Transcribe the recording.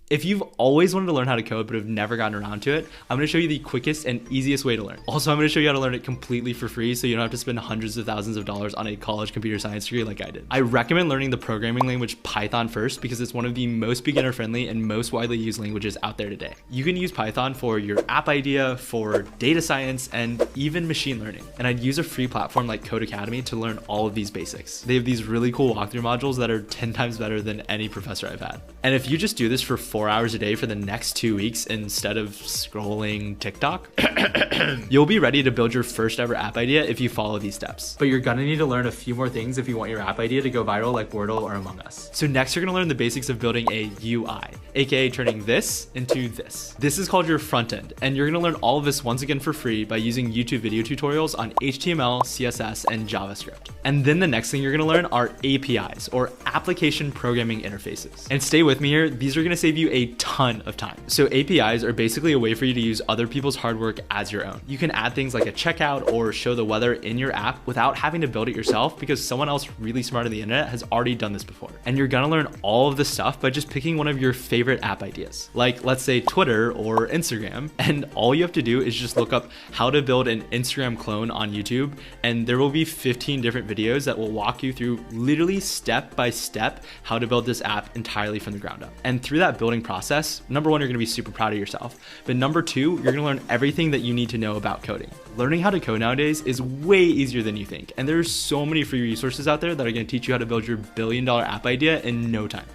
If you've always wanted to learn how to code but have never gotten around to it, I'm going to show you the quickest and easiest way to learn. Also, I'm going to show you how to learn it completely for free so you don't have to spend hundreds of thousands of dollars on a college computer science degree like I did. I recommend learning the programming language Python first because it's one of the most beginner-friendly and most widely used languages out there today. You can use Python for your app idea, for data science, and even machine learning. And I'd use a free platform like Code Academy to learn all of these basics. They have these really cool walkthrough modules that are 10 times better than any professor I've had. And if you just do this for 4 hours a day for the next 2 weeks instead of scrolling TikTok, you'll be ready to build your first ever app idea if you follow these steps. But you're gonna need to learn a few more things if you want your app idea to go viral like Wordle or Among Us. So next you're gonna learn the basics of building a UI, aka turning this into this. This is called your front end, and you're gonna learn all of this once again for free by using YouTube video tutorials on HTML, CSS, and JavaScript. And then the next thing you're gonna learn are APIs, or application programming interfaces. And stay with me here, these are gonna save you a ton of time. So APIs are basically a way for you to use other people's hard work as your own. You can add things like a checkout or show the weather in your app without having to build it yourself because someone else really smart on the internet has already done this before. And you're gonna learn all of this stuff by just picking one of your favorite app ideas, like let's say Twitter or Instagram. And all you have to do is just look up how to build an Instagram clone on YouTube, and there will be 15 different videos that will walk you through literally step by step how to build this app entirely from the ground up. And through that building process, number one, you're gonna be super proud of yourself. But number two, you're gonna learn everything that you need to know about coding. Learning how to code nowadays is way easier than you think. And there's so many free resources out there that are gonna teach you how to build your $1 billion app idea in no time.